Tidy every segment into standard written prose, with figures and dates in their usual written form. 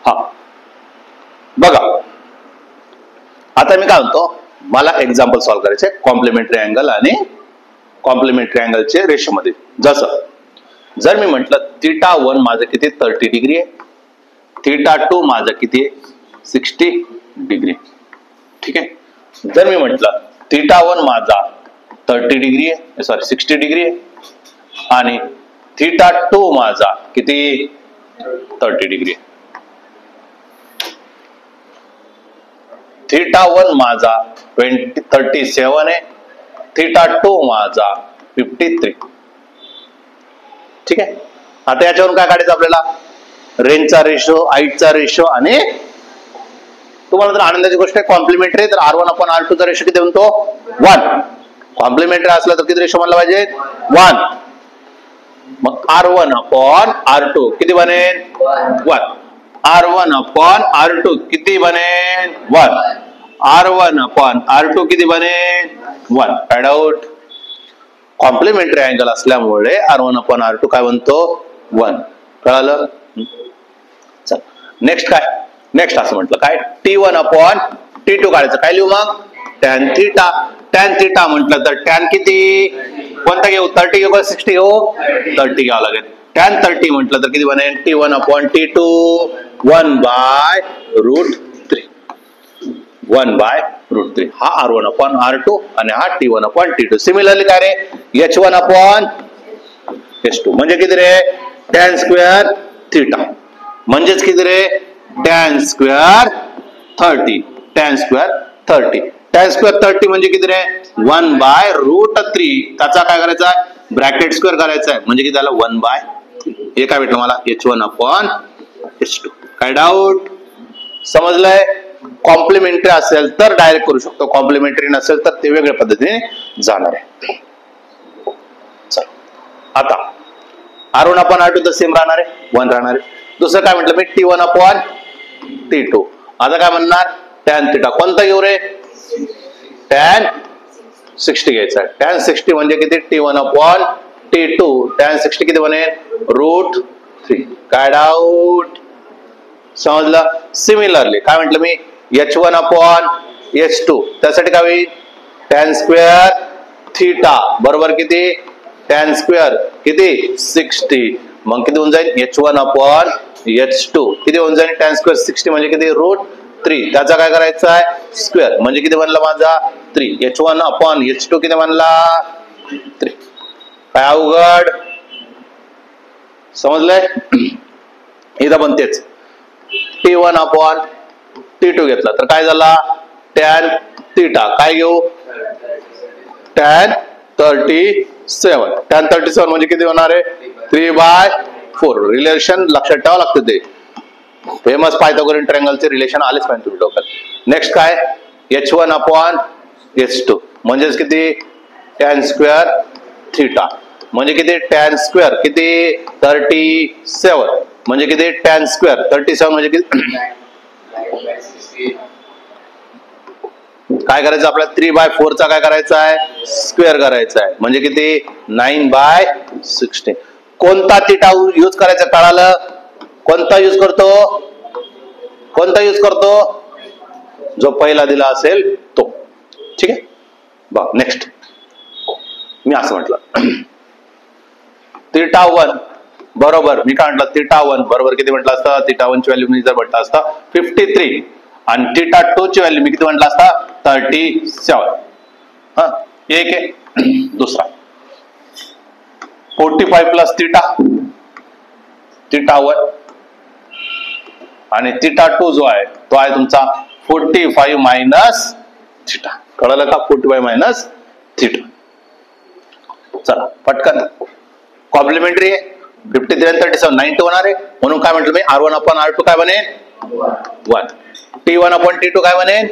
हा बघा, आता मी काय म्हणतो, मला एक्झाम्पल सॉल्व्ह करायचे कॉम्प्लिमेंटरी अँगल आणि कॉम्प्लिमेंटरी अँगलचे रेशो मध्ये. जसं जर मी म्हटलं θ1 माझं किती 30 डिग्री आहे, θ2 माझं किती 60 डिग्री, ठीक आहे. जर मी म्हटलं θ1 माझा 30 डिग्री आहे, सॉरी 60 डिग्री आहे आणि θ2 माझा किती 30 डिग्री आहे. θ1 माझा 37 आहे, θ2 माझा 53, ठीक आहे. आता याच्यावरून काय काढायचं आपल्याला, रेंजचा रेशो, हाईटचा रेशो आणि तुम्हाला जर आनंदाची गोष्ट आहे कॉम्प्लिमेंटरी तर R1/R2 चा रेशो किती म्हणतो 1. कॉम्प्लिमेंटरी असला तर किती रेशो म्हणला पाहिजे 1. मग R1/R2 किती बनेल 1. R1/R2 किती बनेल 1. R1/R2 किती बनेल 1. काय डाऊट, कॉम्प्लिमेंटरी अँगल असल्यामुळे R1/R2 काय बनतो 1. कळालं. चल नेक्स्ट काय, नेक्स्ट असं म्हटलं काय T1/T2 काढायचं. काय लिहू मग tan θ. tan θ म्हटलं तर tan किती कोणता घेऊ 30 घेऊ 60 घेऊ 30 घ्यावं लागेल. tan 30 म्हटलं तर किती बनेल T1/T2 1/√3. 1/√3 हा R1/R2 आणि हा T1/T2. सिमिलरली काय रे H1/H2 म्हणजे किती रे tan स्क्वेअर θ म्हणजेच किती रे tan square 30. tan square 30. tan square 30 म्हणजे किती रे 1/√3. त्याचा काय करायचा ब्रॅकेट स्क्वेअर करायचा आहे म्हणजे किती झालं 1/3. हे काय भेटलं मला H1/H2. काय डाऊट, समजलंय. कॉम्प्लिमेंटरी असेल तर डायरेक्ट करू शकतो, कॉम्प्लिमेंटरी नसेल तर ते वेगळ्या पद्धतीने जाणार आहे. चल आता R1/R2 तर सेम राहणार आहे 1 राहणार आहे. दुसरं काय म्हटलं मी T1/T2. आता काय म्हणणार tan θ कोणता घेऊ रे tan 60 घ्यायचा आहे. tan 60 म्हणजे किती T1/T2. tan 60 किती बनेल √3. काय डाऊट, समजलं. सिमिलरली काय म्हटलं मी H1/H2 त्यासाठी काय होईल tan स्क्वेअर θ बरोबर किती tan स्क्वेअर किती 60. मग किती होऊन जाईल H1/H2 किती होऊन जाईल tan स्क्वेअर 60 म्हणजे किती √3. त्याचा काय करायचा आहे स्क्वेअर म्हणजे किती बनला माझा 3. H1/H2 किती बनला 3. काय अवघड, समजलंय. इथं पण तेच T1/T2 घेतला तर काय झाला tan θ काय घेऊ tan 37. tan 37 म्हणजे किती होणार आहे 3/4. रिलेशन लक्षात ठेवावं लागतं, ते फेमस पायथागोरियन ट्रायंगलचे रिलेशन आलेच पाहिजे तुम्ही डोक्यात. नेक्स्ट काय H1/H2 म्हणजेच किती tan स्क्वेअर θ म्हणजे किती tan स्क्वेअर किती 37 म्हणजे किती tan स्क्वेअर 37 म्हणजे किती काय करायचं आपल्याला 3/4 चा काय करायचा आहे स्क्वेअर करायचा आहे म्हणजे किती 9/16. कोणता θ यूज करायचा कळालं, कोणता यूज करतो, कोणता यूज करतो जो पहिला दिला असेल तो, ठीक आहे. बघ नेक्स्ट मी असं म्हटलं θ1 बरोबर मी काय म्हटलं θ1 बरोबर किती म्हटलं असतं θ1 ची व्हॅल्यू मी जर म्हटलं असतं 53 आणि θ2 ची व्हॅल्यू मी किती म्हटलं असतं 37. हा एक आहे. दुसरा 45 प्लस θ1 आणि θ2 जो आहे तो आहे तुमचा 45 मायनस θ. कळलं का 45 मायनस θ. चला पटकन कॉम्प्लिमेंटरी आहे 53 आणि 37 90 होणार आहे म्हणून काय म्हटलं मी R1/R2 काय बनेल 1. T1/T2 काय बनेल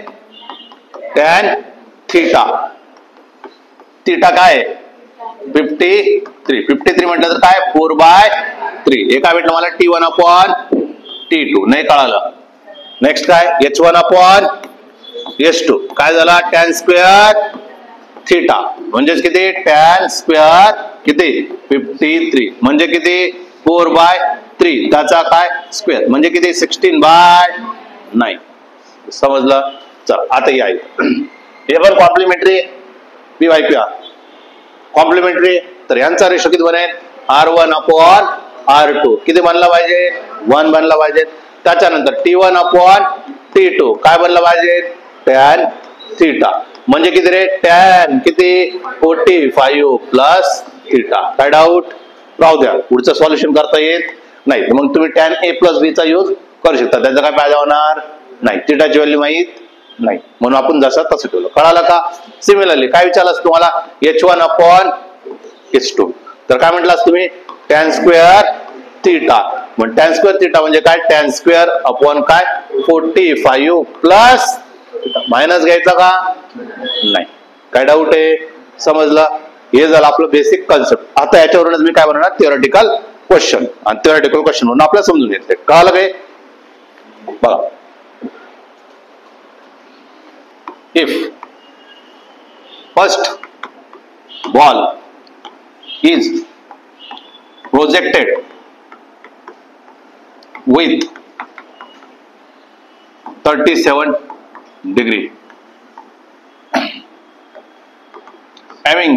tan θ. θ काय 53 म्हटलं तर काय 4/3. हे काय भेटलं मला T1/T2 नाही कळालं. नेक्स्ट काय H1/H2 काय झाला tan स्क्वेअर θ म्हणजेच किती tan स्क्वेअर किती 53 म्हणजे किती 4/3 3 त्याचा काय स्क्वेअर म्हणजे किती 16/9 समजलं. चल आता या हे पण कॉम्प्लिमेंटरी PYQ कॉम्प्लिमेंटरी तर यांचा रेशो किती बनेल R1/R2 किती बनला पाहिजे 1 बनला पाहिजे. त्याच्यानंतर T1/T2 काय बनलं पाहिजे tan थीटा म्हणजे किती रे tan किती 45 प्लस थीटा. काय डाऊट राहू द्या पुढचं सॉल्युशन करता येत नाही मग तुम्ही tan A प्लस B चा यूज करू शकता त्याचा काय फायदा होणार नाही थीटाची व्हॅल्यू माहित नाही म्हणून आपण जसं तसं ठेवलं. कळालं का. सिमिलरली काय विचारलं तुम्हाला H1/H2 तर काय म्हटलास तुम्ही tan स्क्वेअर थीटा मग tan स्क्वेअर थीटा म्हणजे काय tan स्क्वेअर अपॉन काय 45 प्लस मायनस घ्यायचा का नाही. काय डाऊट आहे समजलं. हे झालं आपलं बेसिक कन्सेप्ट. आता याच्यावरूनच मी काय म्हणणार थिओरिटिकल क्वेश्चन आणि थिओरिटिकल क्वेश्चन म्हणून आपल्याला समजून घेतले. कळालं काय बघा. If first ball is projected with 37 degree having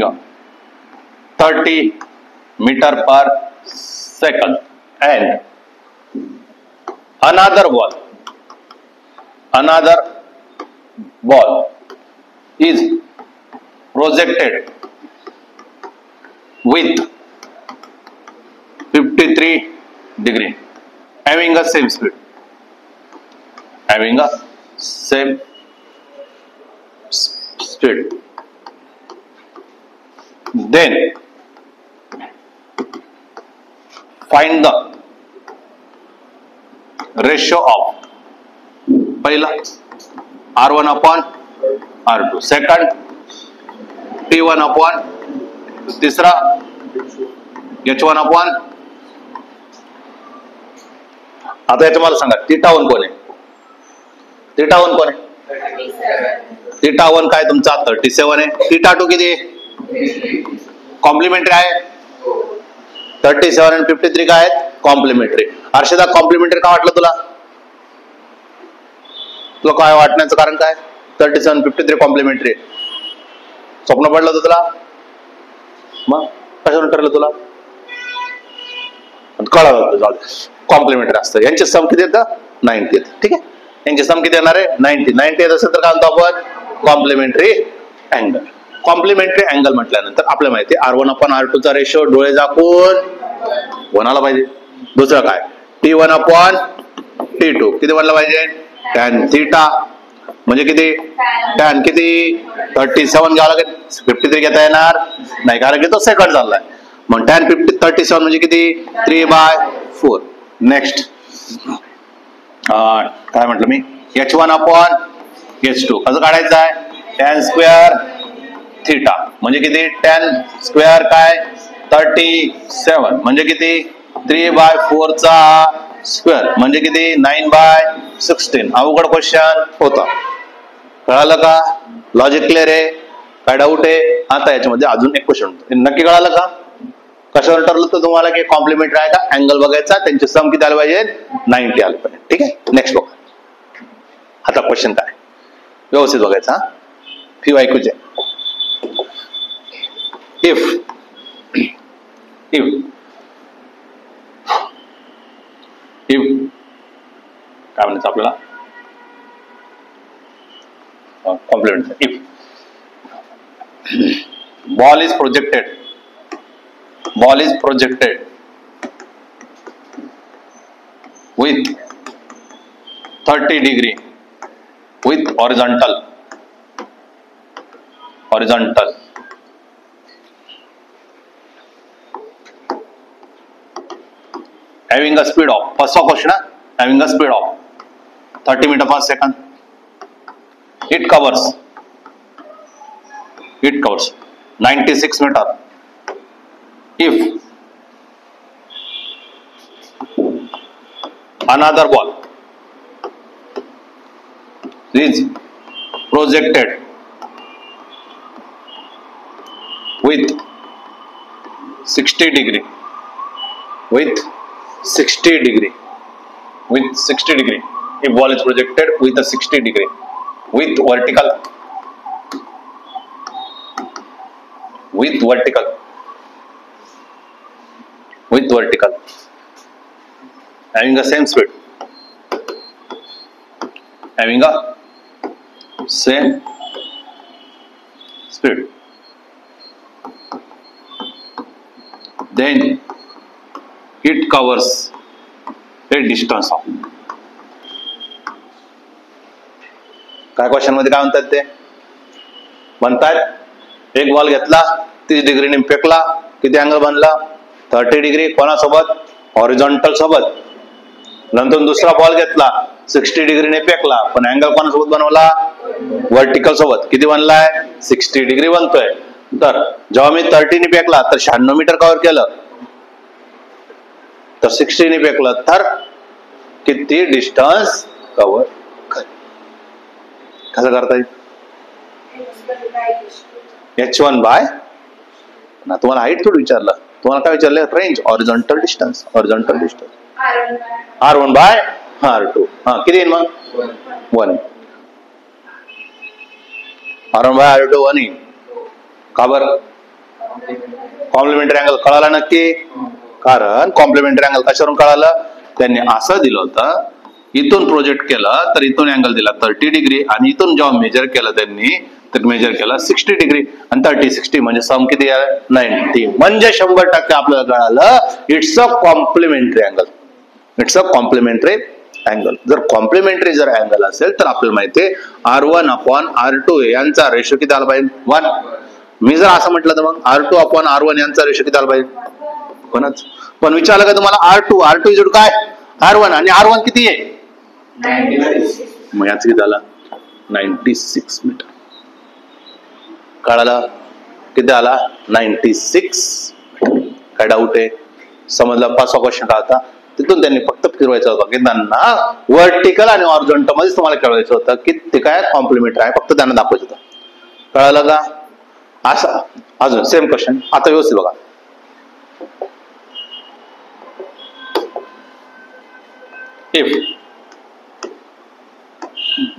30 meter per second and another ball is projected with 53 degree having a same speed then find the ratio of पहिला R1/R2 second T1/ तिसरा H1/. आता याचं मला सांगा θ1 कोण आहे θ1 कोण आहे θ1 काय तुमचा 37 आहे θ2 किती आहे कॉम्प्लिमेंटरी आहे 37 आणि 53 काय आहेत कॉम्प्लिमेंटरी. हर्षदा कॉम्प्लिमेंटरी का वाटलं तुला काय वाटण्याचं कारण काय 37 53 कॉम्प्लिमेंटरी स्वप्न पडलं होतं तुला मग कशावर ठरलं तुला कळलं जाऊ कॉम्प्लिमेंटरी असतं. यांचे सम किती येतं 90 येतं ठीक आहे. यांचे सम किती येणार आहे 90 येत असेल तर काय म्हणतो आपण कॉम्प्लिमेंटरी अँगल. कॉम्प्लिमेंटरी अँगल म्हटल्यानंतर आपल्याला माहिती आहे R1/R2 चा रेशो डोळे झाकून बनायला पाहिजे. दुसरं काय T1/T2 किती बनला पाहिजे tan थीटा म्हणजे किती tan किती 37 घ्यावं लागेल 53 घेता येणार नाही कारण की तो सेकंड झालाय मग tan 37 म्हणजे किती 3/4. नेक्स्ट काय म्हटलं मी H1/H2 कसं काढायचं आहे tan स्क्वेअर थीटा म्हणजे किती tan स्क्वेअर काय 37 म्हणजे किती 3/4 चा स्क्वेअर म्हणजे किती 9/16. अवघड क्वेश्चन होता. कळालं का लॉजिक क्लिअर आहे काय डाऊट आहे. आता याच्यामध्ये अजून एक क्वेश्चन नक्की कळालं का कशावर ठरलं तर तुम्हाला की कॉम्प्लिमेंटरी आहे का अँगल बघायचा त्यांचे सम किती आले पाहिजे 90 आले पाहिजे. ठीक आहे नेक्स्ट बघा. आता क्वेश्चन काय व्यवस्थित बघायचा PYQ चे. इफ काय म्हणायचं आपल्याला complement. If ball is projected with 30 degree with horizontal having a speed of first question having a speed of 30 meter per second. It covers 96 meter. If another ball is projected with 60 degree 60 degree. With 60 degree. If ball is projected with a 60 degree. With vertical. With vertical. With vertical. Having the same speed. Having a same speed. Then it covers a distance of. काय question मध्ये काय म्हणतात ते म्हणतात एक ball घेतला 30 डिग्रीने फेकला किती अँगल बनला 30 डिग्री कोणासोबत हॉरिझॉन्टल सोबत नंतर दुसरा बॉल घेतला 60 डिग्रीने फेकला पण अँगल कोणासोबत बनवला वर्टिकल सोबत किती बनलाय 60 डिग्री बनतोय तर जेव्हा मी 30 ने फेकला तर 96 मीटर कव्हर केलं तर 60 ने फेकलं तर किती डिस्टन्स कव्हर कसं करता येईल h1 बाय ना तुम्हाला हाईट थोडी विचारलं तुम्हाला काय विचारलं range horizontal distance r1 bye r2 हा किती येईल मग 1 r1 बाय r2 1 येईल का बरं कॉम्प्लिमेंटरी अँगल कळाला नक्की कारण कॉम्प्लिमेंटरी अँगल कशावरून कळालं त्यांनी असं दिलं होतं इथून प्रोजेक्ट केलं तर इथून अँगल दिला 30 डिग्री आणि इथून जेव्हा मेजर केलं त्यांनी तर मेजर केला 60 डिग्री आणि 30-60 म्हणजे सम किती आहे 90 म्हणजे 100% आपल्याला कळालं it's a complementary angle it's a complementary angle जर कॉम्प्लिमेंटरी जर अँगल असेल तर आपल्याला माहितीये R1 अपॉन R2 यांचा रेशो किती आला पाहिजे 1 मी जर असं म्हटलं तर मग R2 अपॉन R1 यांचा रेशो किती आला पाहिजे कोणच पण विचारलं का तुम्हाला R2 इज काय R1 आणि R1 किती आहे 96 मग याच किती आला 96 मीटर कळालं किती आला 96 काय डाऊट आहे समजला 5वा क्वेश्चन का होता तिथून त्यांनी फक्त फिरवायचं होतं की त्यांना वर्टिकल आणि हॉरिझॉन्टल मध्ये तुम्हाला कळवायचं होतं की ते काय कॉम्प्लिमेंटरी आहे फक्त त्यांना दाखवायचं होतं कळालं का असं अजून सेम क्वेश्चन आता व्यवस्थित बघा if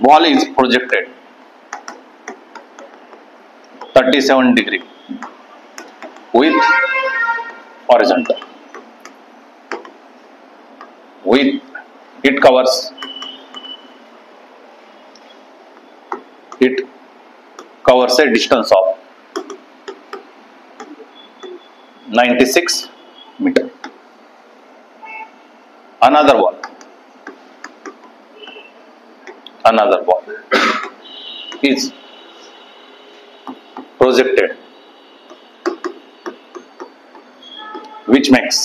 ball is projected 37 degree with horizontal with it covers a distance of 96 meter another ball is projected which makes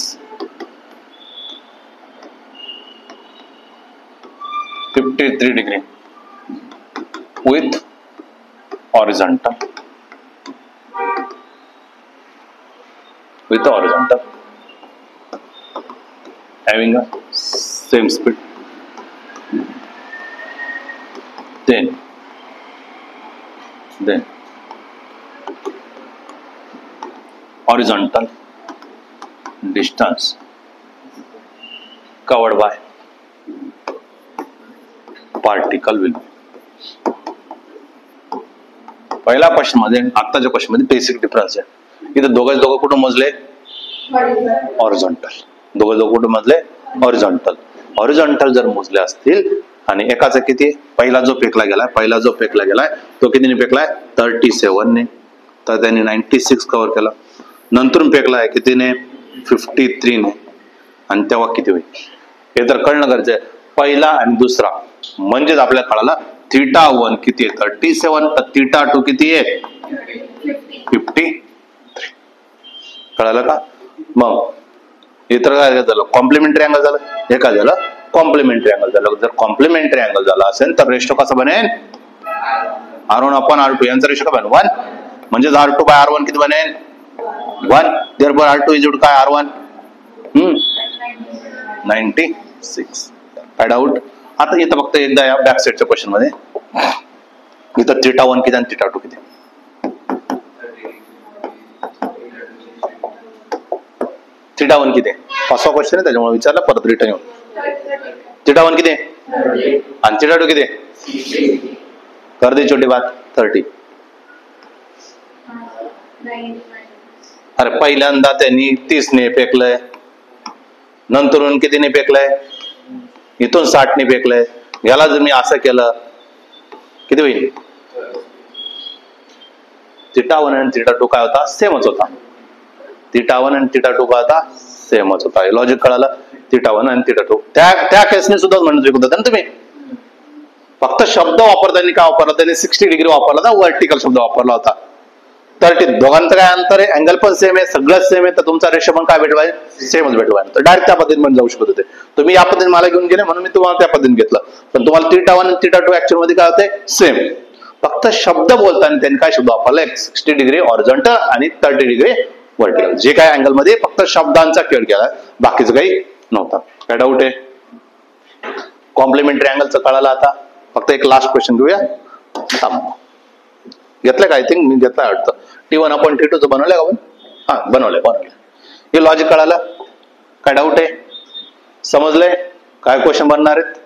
53 degree with horizontal having a same speed then horizontal distance covered by particle will be पहिला question मध्ये आताच्या question मध्ये basic difference आहे इथे दोघं कुठून मोजले horizontal दोघं कुठून मोजले हॉरिझॉन्टल जर मोजले असतील आणि एकाचा किती पहिला जो फेकला गेलाय तो कितीने फेकलाय 37 ने तर त्यांनी 96 कव्हर केला नंतर फेकलाय कितीने 53 ने आणि तेव्हा किती होईल हे तर कळणं गरजेचं आहे पहिला आणि दुसरा म्हणजेच आपल्याला कळालं θ1 किती आहे 37 तर θ2 किती आहे 53 कळालं का मग इतर काय झालं कॉम्प्लिमेंटरी अँगल झालं हे काय झालं कॉम्प्लिमेंटरी अँगल झालं जर कॉम्प्लिमेंटरी अँगल झाला असेल तर रेशो कसा बनेल R1 अपॉन R2 यांचा रेशो काय बनेल 1 म्हणजे R2 बाय R1 किती बनेल 1 therefore R2 इज काय R1 96 काय डाऊट आता इथं फक्त एकदा या बॅक साइडच्या क्वेश्चन मध्ये इथं θ1 किती आणि θ2 किती थिटा 1 किती आहे? 5वा क्वेश्चन आहे त्याच्यामुळे विचारला, परत रिटर्न येऊन. थिटा 1 किती आहे आणि थिटा 2 किती आहे? कर दे छोटी बात. 30. अरे पहिल्यांदा त्यांनी 30 ने फेकलंय, नंतरून कितीने फेकलंय? इथून 60 ने फेकलंय. याला जर मी असं केलं किती होईल? थिटा 1 आणि थिटा 2 काय होता? सेमच होता. थिटा 1 आणि थिटा 2 काय होता? सेमच होता. लॉजिक कळालं? थिटा 1 आणि थिटा 2 त्या केसने सुद्धा म्हणू शकत होता ना तुम्ही. फक्त शब्द वापरताना काय वापरला त्यांनी? 60 डिग्री वापरला होता, वर्टिकल शब्द वापरला होता. 30. दोघांचं काय अंतर आहे? अँगल पण सेम आहे, सगळं सेम आहे, तर तुमचा रेशो पण काय भेटवाय? सेमच भेटवाय. तर डायरेक्ट त्या पद्धतीने पण जाऊ शकत होते तुम्ही. या पद्धतीने मला घेऊन गेले म्हणून मी तुम्हाला त्या पद्धतीने घेतलं. पण तुम्हाला थिटा 1 आणि थिटा 2 ऍक्च्युअल मध्ये काय होते? सेम. फक्त शब्द बोलताना त्यांनी काय शब्द वापरला? 60 डिग्री हॉरिझॉन्टल आणि 30 डिग्री वर्टिकल. जे काय अँगल मध्ये फक्त शब्दांचा खेळ केला, बाकीचं काही नव्हता. काय डाऊट आहे? कॉम्प्लिमेंटरी अँगलचं कळालं आता. फक्त एक लास्ट क्वेश्चन घेऊया. घेतलं का? आय थिंक मी घेतलं वाटतं. T1 आपण T2 बनवलंय का आपण? हा बनवलंय. हे लॉजिक कळालं? काय डाऊट आहे? समजलंय काय क्वेश्चन बनणार आहेत?